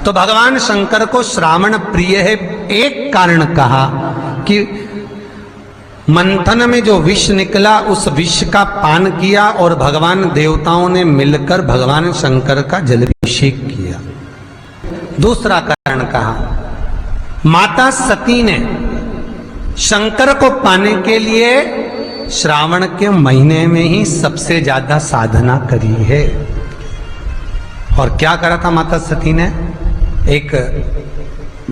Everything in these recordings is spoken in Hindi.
तो भगवान शंकर को श्रावण प्रिय है। एक कारण कहा कि मंथन में जो विष निकला उस विष का पान किया और भगवान देवताओं ने मिलकर भगवान शंकर का जलाभिषेक किया। दूसरा कारण कहा, माता सती ने शंकर को पाने के लिए श्रावण के महीने में ही सबसे ज्यादा साधना करी है। और क्या करा था माता सती ने? एक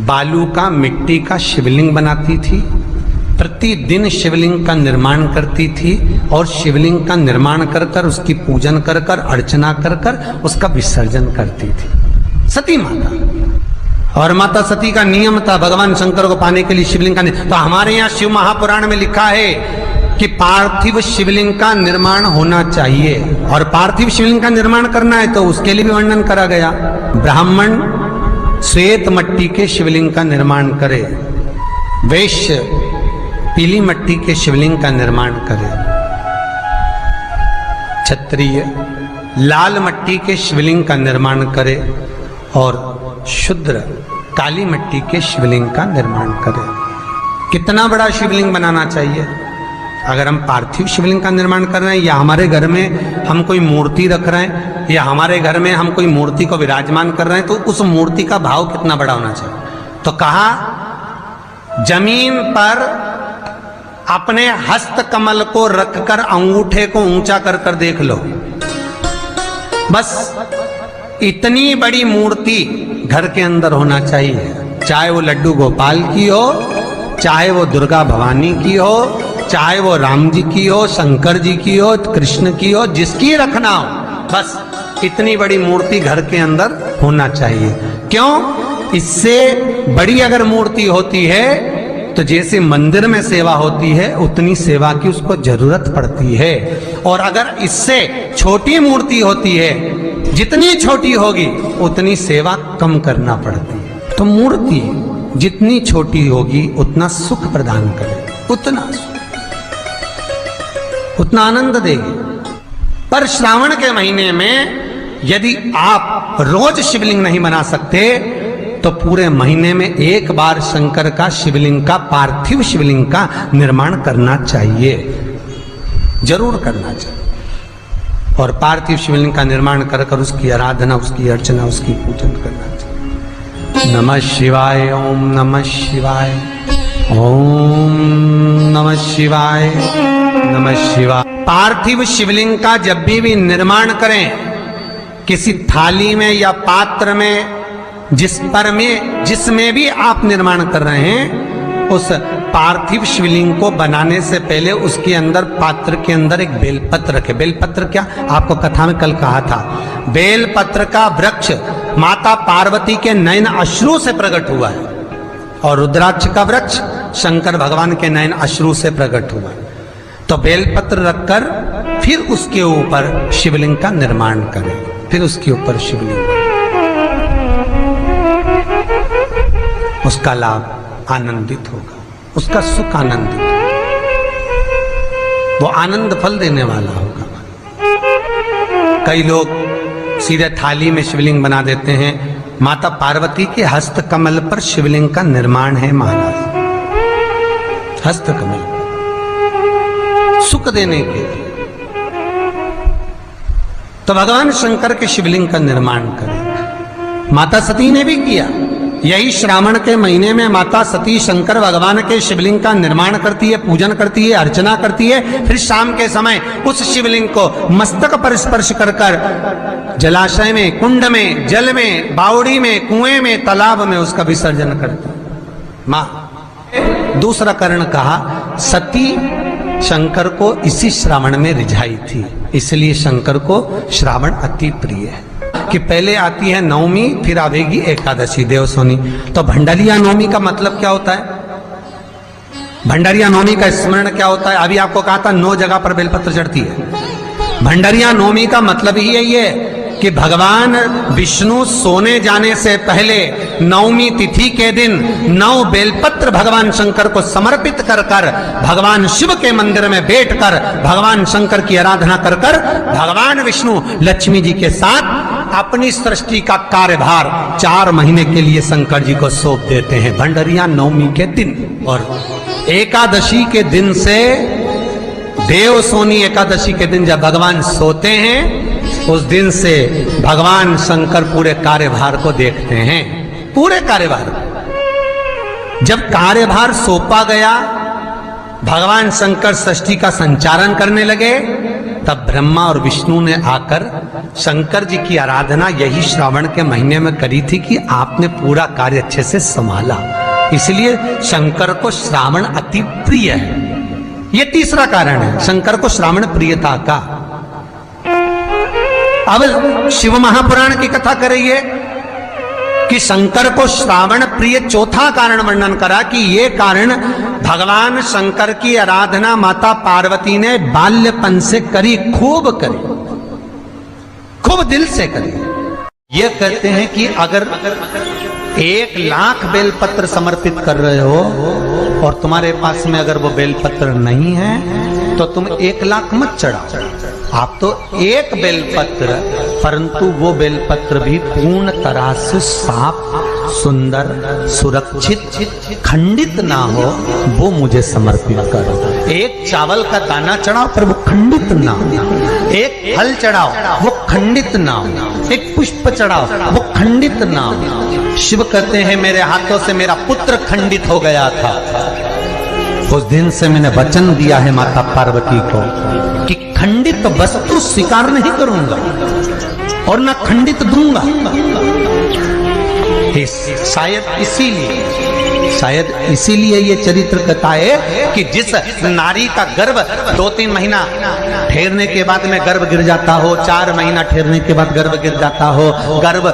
बालू का, मिट्टी का शिवलिंग बनाती थी, प्रतिदिन शिवलिंग का निर्माण करती थी और शिवलिंग का निर्माण कर कर उसकी पूजन कर कर अर्चना कर कर उसका विसर्जन करती थी सती माता। और माता सती का नियम था भगवान शंकर को पाने के लिए शिवलिंग का। तो हमारे यहाँ शिव महापुराण में लिखा है कि पार्थिव शिवलिंग का निर्माण होना चाहिए, और पार्थिव शिवलिंग का निर्माण करना है तो उसके लिए भी वर्णन करा गया। ब्राह्मण श्वेत मट्टी के शिवलिंग का निर्माण करे, वैश्य पीली मट्टी के शिवलिंग का निर्माण करे, क्षत्रिय लाल मट्टी के शिवलिंग का निर्माण करे और शूद्र काली मट्टी के शिवलिंग का निर्माण करे। कितना बड़ा शिवलिंग बनाना चाहिए? अगर हम पार्थिव शिवलिंग का निर्माण कर रहे हैं या हमारे घर में हम कोई मूर्ति रख रहे हैं या हमारे घर में हम कोई मूर्ति को विराजमान कर रहे हैं, तो उस मूर्ति का भाव कितना बड़ा होना चाहिए? तो कहा, जमीन पर अपने हस्त कमल को रखकर अंगूठे को ऊंचा कर कर देख लो, बस इतनी बड़ी मूर्ति घर के अंदर होना चाहिए। चाहे वो लड्डू गोपाल की हो, चाहे वो दुर्गा भवानी की हो, चाहे वो राम जी की हो, शंकर जी की हो, कृष्ण की हो, जिसकी रखना हो, बस इतनी बड़ी मूर्ति घर के अंदर होना चाहिए। क्यों? इससे बड़ी अगर मूर्ति होती है तो जैसे मंदिर में सेवा होती है उतनी सेवा की उसको जरूरत पड़ती है, और अगर इससे छोटी मूर्ति होती है, जितनी छोटी होगी उतनी सेवा कम करना पड़ती है। तो मूर्ति जितनी छोटी होगी उतना सुख प्रदान करे, उतना आनंद देगी। पर श्रावण के महीने में यदि आप रोज शिवलिंग नहीं बना सकते तो पूरे महीने में एक बार शंकर का शिवलिंग का, पार्थिव शिवलिंग का निर्माण करना चाहिए, जरूर करना चाहिए। और पार्थिव शिवलिंग का निर्माण कर कर उसकी आराधना, उसकी अर्चना, उसकी पूजन करना चाहिए। नमः शिवाय, ओम नमः शिवाय, ओम नमः शिवाय, नमः शिवाय। पार्थिव शिवलिंग का जब भी निर्माण करें, किसी थाली में या पात्र में, जिसमें भी आप निर्माण कर रहे हैं, उस पार्थिव शिवलिंग को बनाने से पहले उसके अंदर, पात्र के अंदर एक बेलपत्र रखे। बेलपत्र क्या? आपको कथा में कल कहा था, बेलपत्र का वृक्ष माता पार्वती के नयन अश्रु से प्रकट हुआ है, और रुद्राक्ष का वृक्ष शंकर भगवान के नयन अश्रु से प्रकट हुआ। तो बेलपत्र रखकर फिर उसके ऊपर शिवलिंग का निर्माण करें, फिर उसके ऊपर शिवलिंग, उसका लाभ आनंदित होगा, उसका सुख आनंदित होगा, वो आनंद फल देने वाला होगा। कई लोग सीधे थाली में शिवलिंग बना देते हैं। माता पार्वती के हस्त कमल पर शिवलिंग का निर्माण है महाराज, हस्त कमल सुख देने के लिए। तो भगवान शंकर के शिवलिंग का निर्माण करें। माता सती ने भी किया। यही श्रावण के महीने में माता सती शंकर भगवान के शिवलिंग का निर्माण करती है, पूजन करती है, अर्चना करती है। फिर शाम के समय उस शिवलिंग को मस्तक पर स्पर्श कर कर जलाशय में, कुंड में, जल में, बावड़ी में, कुएं में, तालाब में उसका विसर्जन करती मां। दूसरा कारण कहा, सती शंकर को इसी श्रावण में रिझाई थी, इसलिए शंकर को श्रावण अति प्रिय है। कि पहले आती है नवमी, फिर आवेगी एकादशी, देवसोनी। तो भंडारिया नवमी का मतलब क्या होता है? भंडारिया नवमी का स्मरण क्या होता है? अभी आपको कहा था 9 जगह पर बेलपत्र चढ़ती है। भंडारिया नवमी का मतलब ही यही है कि भगवान विष्णु सोने जाने से पहले नवमी तिथि के दिन 9 बेलपत्र भगवान शंकर को समर्पित कर कर भगवान शिव के मंदिर में बैठकर भगवान शंकर की आराधना कर कर भगवान विष्णु लक्ष्मी जी के साथ अपनी सृष्टि का कार्यभार 4 महीने के लिए शंकर जी को सौंप देते हैं भंडरिया नवमी के दिन। और एकादशी के दिन से, देव सोनी एकादशी के दिन जब भगवान सोते हैं, उस दिन से भगवान शंकर पूरे कार्यभार को देखते हैं। पूरे कार्यभार, जब कार्यभार सौंपा गया, भगवान शंकर सृष्टि का संचालन करने लगे, तब ब्रह्मा और विष्णु ने आकर शंकर जी की आराधना यही श्रावण के महीने में करी थी कि आपने पूरा कार्य अच्छे से संभाला। इसलिए शंकर को श्रावण अति प्रिय है। यह तीसरा कारण है शंकर को श्रावण प्रियता का। अब शिव महापुराण की कथा करिए कि शंकर को श्रावण प्रिय चौथा कारण वर्णन करा कि ये कारण भगवान शंकर की आराधना माता पार्वती ने बाल्यपन से करी, खूब करी, खूब दिल से करी। ये कहते हैं कि अगर 1,00,000 बेलपत्र समर्पित कर रहे हो और तुम्हारे पास में अगर वो बेलपत्र नहीं है तो तुम 1,00,000 मत चढ़ाओ। आप तो एक बेलपत्र, परंतु वो बेलपत्र भी पूर्ण तरह से साफ, सुंदर, सुरक्षित, खंडित ना हो, वो मुझे समर्पित करो। एक चावल का दाना चढ़ाओ पर वो खंडित ना हो, एक फल चढ़ाओ वो खंडित ना हो, एक पुष्प चढ़ाओ वो खंडित ना हो। शिव कहते हैं मेरे हाथों से मेरा पुत्र खंडित हो गया था, उस दिन से मैंने वचन दिया है माता पार्वती को कि खंडित वस्तु स्वीकार नहीं करूंगा और ना खंडित दूंगा। शायद इसीलिए ये चरित्र कथा है कि जिस नारी का गर्भ 2-3 महीना ठहरने के बाद में गर्भ गिर जाता हो, 4 महीना ठहरने के बाद गर्भ गिर जाता हो, गर्भ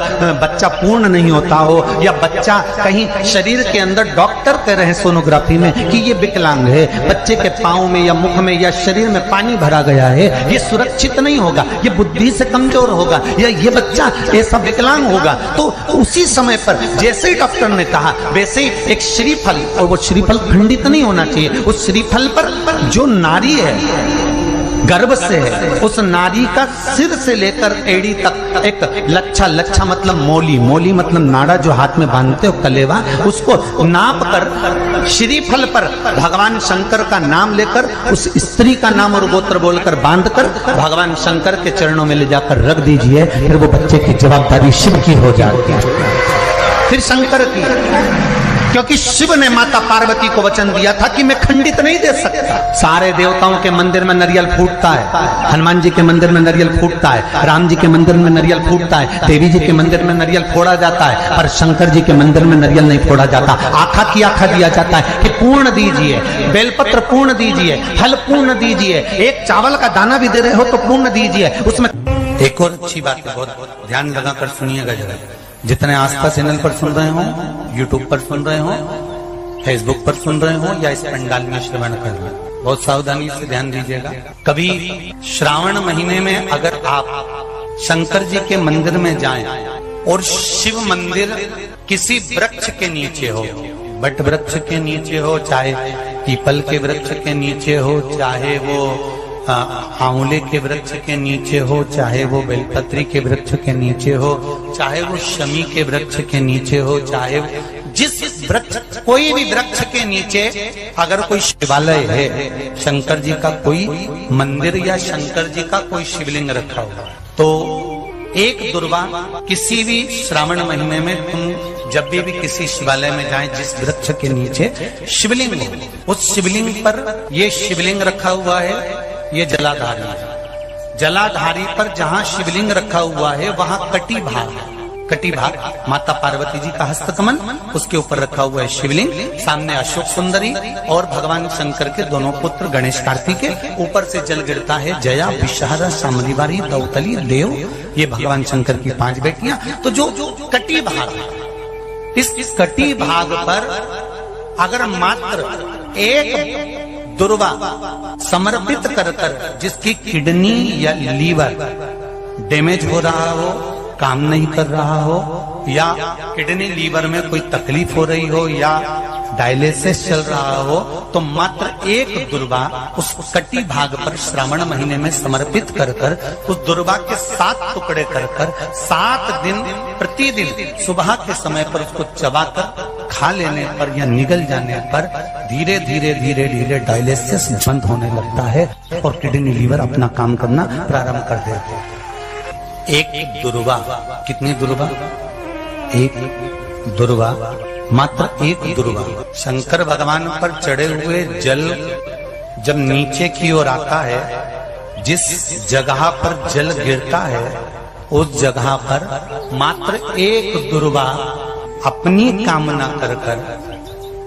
बच्चा पूर्ण नहीं होता हो, या बच्चा कहीं शरीर के अंदर डॉक्टर कह रहे हैं सोनोग्राफी में कि ये विकलांग है, बच्चे के पाँव में या मुख में या शरीर में पानी भरा गया है, ये सुरक्षित नहीं होगा, ये बुद्धि से कमजोर होगा, या ये बच्चा ऐसा विकलांग होगा, तो उसी समय पर जैसे ही डॉक्टर ने कहा वैसे ही एक श्रीफल, और वो श्रीफल खंडित नहीं होना चाहिए, उस श्रीफल पर जो नारी है गर्भ से है, उस नारी का सिर से लेकर एड़ी तक एक लच्छा मतलब मोली मतलब नाड़ा जो हाथ में बांधते हो कलेवा, उसको नाप कर श्रीफल पर भगवान शंकर का नाम लेकर उस स्त्री का नाम और गोत्र बोलकर बांध कर भगवान शंकर के चरणों में ले जाकर रख दीजिए, फिर वो बच्चे की जवाबदारी शिव की हो जाती है, फिर शंकर की, क्योंकि शिव ने माता पार्वती को वचन दिया था कि मैं खंडित नहीं दे सकता। सारे देवताओं के मंदिर में नारियल फूटता है, हनुमान जी के मंदिर में नारियल फूटता है, राम जी के मंदिर में नारियल फूटता है, देवी जी के मंदिर में नारियल फोड़ा जाता है, पर शंकर जी के मंदिर में नारियल नहीं फोड़ा जाता। आखा की आखा दिया जाता है कि पूर्ण दीजिए, बेलपत्र पूर्ण दीजिए, फल पूर्ण दीजिए, एक चावल का दाना भी दे रहे हो तो पूर्ण दीजिए। उसमें एक और अच्छी बात है, बहुत ध्यान लगाकर सुनिएगा जरा। जितने आस्था चैनल पर सुन रहे हो, यूट्यूब पर सुन रहे हो, फेसबुक पर सुन रहे हो, या इस पंडाल में श्रवण कर रहे हो, बहुत सावधानी से ध्यान दीजिएगा। कभी श्रावण महीने में अगर आप शंकर जी के मंदिर में जाएं और शिव मंदिर किसी वृक्ष के नीचे हो, बट वृक्ष के नीचे हो, चाहे पीपल के वृक्ष के नीचे हो, चाहे वो आंवले के वृक्ष के नीचे हो, चाहे वो बेलपत्री के वृक्ष के नीचे हो, चाहे वो शमी के वृक्ष के नीचे हो, चाहे जिस वृक्ष, कोई भी वृक्ष के नीचे अगर कोई शिवालय है, शंकर जी का कोई मंदिर या शंकर जी का कोई शिवलिंग रखा हुआ, तो एक दुर्वा किसी भी श्रावण महीने में तुम जब भी किसी शिवालय में जाएं, जिस वृक्ष के नीचे शिवलिंग हो, उस शिवलिंग पर ये शिवलिंग रखा हुआ है, ये जलाधारी है। जलाधारी पर जहां शिवलिंग रखा हुआ है वहां कटी भाग है, कटी भाग माता पार्वती जी का हस्तकमल, उसके ऊपर रखा हुआ है शिवलिंग, सामने अशोक सुंदरी और भगवान शंकर के दोनों पुत्र गणेश कार्तिकेय, ऊपर से जल गिरता है जया, विषहारा, शामलीवारी, दौतली, देव, ये भगवान शंकर की 5 बेटियां। तो जो कटी भाग है, इस कटी भाग पर अगर मात्र एक दुर्वा समर्पित कर जिसकी किडनी या लीवर डैमेज हो रहा हो, काम नहीं कर रहा हो, या किडनी लीवर में कोई तकलीफ हो रही हो, या डायलिसिस चल रहा हो तो मात्र एक दुर्वा उस कटी भाग पर श्रावण महीने में समर्पित कर कर उस दुर्वा के 7 टुकड़े कर कर 7 दिन प्रतिदिन सुबह के समय पर उसको चबाकर खा लेने पर या निगल जाने पर धीरे धीरे धीरे धीरे डायलिसिस बंद होने लगता है और किडनी लीवर अपना काम करना प्रारंभ कर देते हैं। एक दुर्वा, कितनी दुर्वा? एक दुर्वा, मात्र एक दुर्वा। शंकर भगवान पर चढ़े हुए जल जब नीचे की ओर आता है, जिस जगह पर जल गिरता है उस जगह पर मात्र एक दुर्वा अपनी कामना कर कर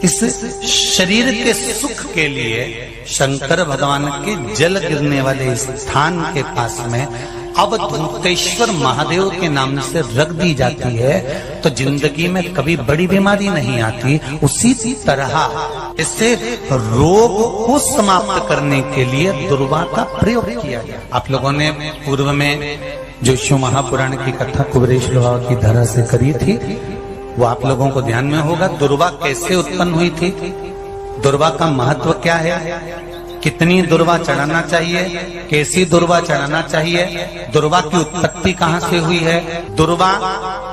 इस शरीर के सुख के लिए शंकर भगवान के जल गिरने वाले स्थान के पास में अवधूतेश्वर महादेव के नाम से रख दी जाती है तो जिंदगी में कभी बड़ी बीमारी नहीं आती। उसी तरह इससे रोग को समाप्त करने के लिए दुर्वा का प्रयोग किया गया। आप लोगों ने पूर्व में जो शिव महापुराण की कथा कुबेरेश्वर बाबा की धरा से करी थी वो आप लोगों को ध्यान में होगा। दुर्वा कैसे उत्पन्न हुई थी, दुर्वा का महत्व क्या है, कितनी दुर्वा चढ़ाना चाहिए, कैसी दुर्वा चढ़ाना चाहिए, दुर्वा की उत्पत्ति कहाँ से हुई है, दुर्वा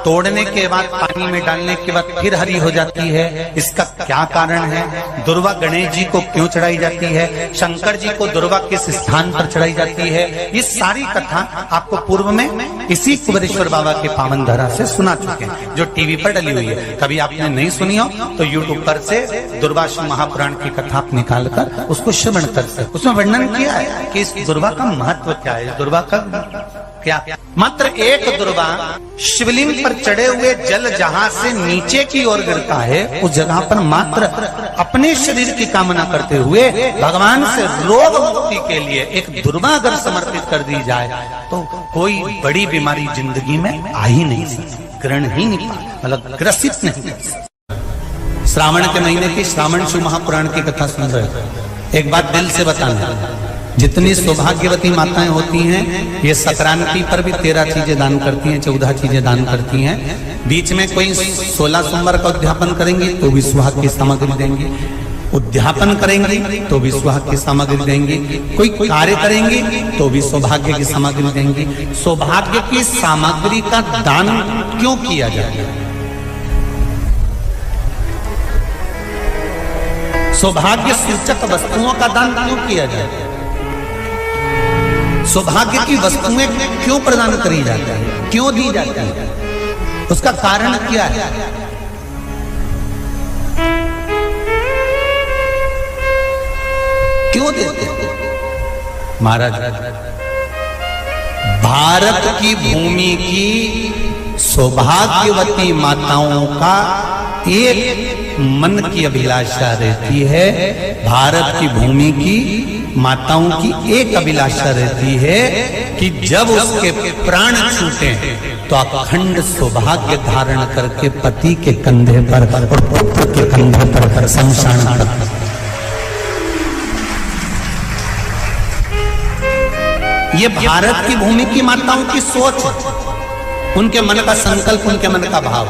तोड़ने के बाद पानी में डालने के बाद फिर हरी हो जाती है, इसका क्या कारण है, दुर्वा गणेश जी को क्यों चढ़ाई जाती है, शंकर जी को दुर्वा किस स्थान पर चढ़ाई जाती है, ये सारी कथा आपको पूर्व में इसी कुबेरेश्वर बाबा के पावन धरा से सुना चुके हैं जो टीवी पर डली हुई है। कभी आपने नहीं सुनी हो तो यूट्यूब पर से दुर्वा शिव महापुराण की कथा आप निकाल कर उसको श्रवण कर सकते। उसमें वर्णन किया है कि इस दुर्वा का महत्व क्या है, दुर्वा का क्या। मात्र एक दुर्वा शिवलिंग पर चढ़े हुए जल जहां से नीचे की ओर गिरता है उस जगह पर मात्र अपने शरीर की कामना करते हुए भगवान से रोग मुक्ति के लिए एक दुर्वा अगर समर्पित कर दी जाए तो कोई बड़ी बीमारी जिंदगी में आ ही नहीं सकती, ग्रहण ही नहीं पाती, मतलब ग्रसित नहीं कर सकती। श्रावण के महीने की श्रावण शिव महापुराण की कथा सुन रहे थे। एक बात दिल से बताना, जितनी सौभाग्यवती माताएं होती हैं ये संक्रांति पर भी 13 चीजें दान करती हैं, 14 चीजें दान करती हैं। बीच में कोई 16 सोमवार का उद्यापन करेंगी तो भी सुहाग की सामग्री देंगी, उद्यापन करेंगी तो भी सुहाग की सामग्री देंगी, कोई कार्य करेंगी तो भी सौभाग्य की सामग्री देंगी। सौभाग्य की सामग्री का दान क्यों किया जाए, सौभाग्य सूचक वस्तुओं का दान क्यों किया जाए, सौभाग्य की वस्तुएं क्यों प्रदान करी जाती है, क्यों दी जाती है, उसका कारण क्या है। क्यों देते हैं महाराज? भारत की भूमि की सौभाग्यवती माताओं का एक मन की अभिलाषा रहती है, भारत की भूमि की माताओं की एक अभिलाषा रहती है कि जब उसके प्राण छूटे तो अखंड सौभाग्य धारण करके पति के कंधे पर और पुत्र के कंधे पर शमशान पर। ये भारत की भूमि की माताओं की सोच, उनके मन का संकल्प, उनके मन का भाव।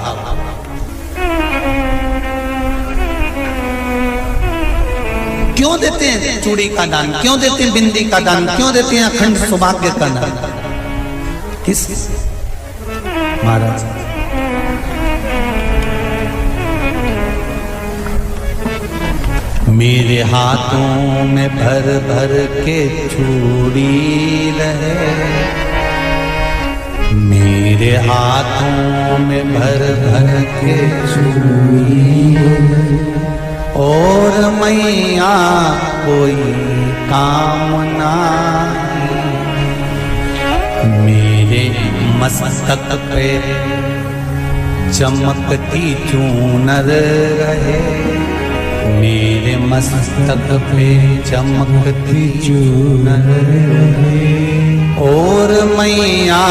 क्यों देते हैं चूड़ी का दान, क्यों देते हैं बिंदी का दान, क्यों देते हैं अखंड सौभाग्य का दान, किस महाराज? मेरे हाथों में भर भर के चूड़ी रहे, मेरे हाथों में भर भर के चूड़ी और मैया कोई कामना, मेरे मस्तक पे चमकती चूनर रहे, मेरे मस्तक पे चमकती चूनर रहे और मैया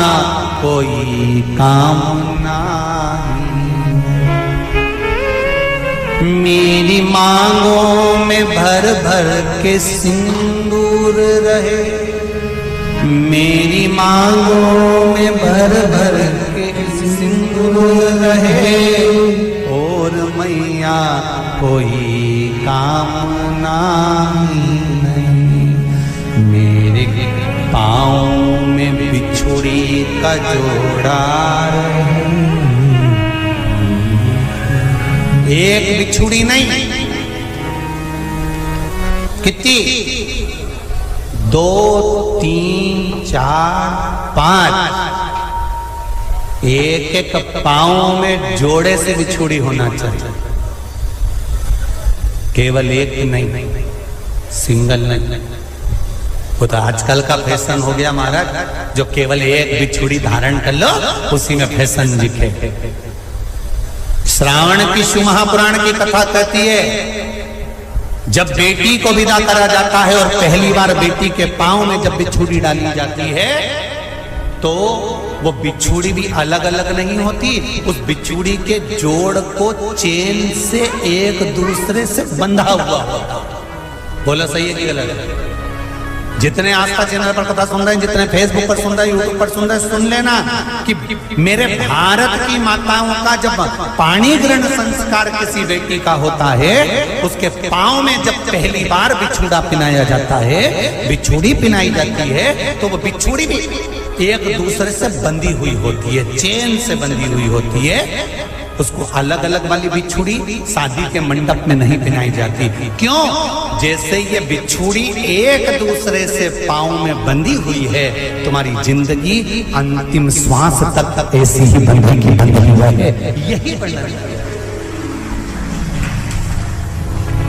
कोई कामना, मेरी मांगों में भर भर के सिंदूर रहे, मेरी मांगों में भर भर के सिंदूर रहे और मैया कोई कामना नहीं, मेरे पाँव में बिछुड़ी का जोड़ा रहे। एक बिछुड़ी नहीं, कितनी? 2, 3, 4, 5। एक एक पाँव में जोड़े से बिछुड़ी होना चाहिए, केवल एक नहीं, सिंगल नहीं। वो तो आजकल का फैशन हो गया महाराज, जो केवल एक बिछुड़ी धारण कर लो उसी में फैशन दिखे। श्रावण की शिव महापुराण की कथा कहती है, जब बेटी को विदा करा जाता है और पहली बार बेटी के पांव में जब बिछुड़ी डाली जाती है, तो वो बिछुड़ी भी अलग अलग नहीं होती, उस बिछुड़ी के जोड़ को चेन से एक दूसरे से बंधा हुआ होता। बोला सही है कि गलत? जितने आस्था चैनल पर कथा सुन रहे हैं, जितने फेसबुक पर सुन रहे हैं, यूट्यूब पर सुन रहे हैं, सुन लेना कि मेरे भारत की माताओं का जब पाणी ग्रहण संस्कार किसी बेटी का होता है, उसके पांव में जब पहली बार बिछुड़ा पिनाया जाता है, बिछुड़ी पिनाई जाती है, तो वो बिछुड़ी भी एक दूसरे से बंधी हुई होती है, चेन से बंधी हुई होती है। उसको अलग अलग वाली बिछुड़ी शादी के मंडप में नहीं पिनाई जाती। क्यों? जैसे ये बिछुड़ी एक दूसरे से पांव में बंधी हुई है, तुम्हारी जिंदगी अंतिम श्वास तक ऐसी ही बंधी हुई है, यही वर्णन है।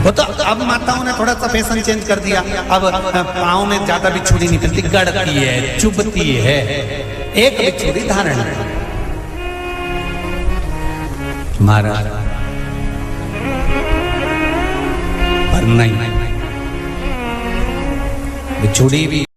वो तो अब माताओं ने थोड़ा सा फैशन चेंज कर दिया, अब पांव में ज्यादा बिछुड़ी नहीं पहनती, गड़ती है, चुभती है, एक बिछुड़ी धारण है। महाराज पर नहीं, बिछुड़ी भी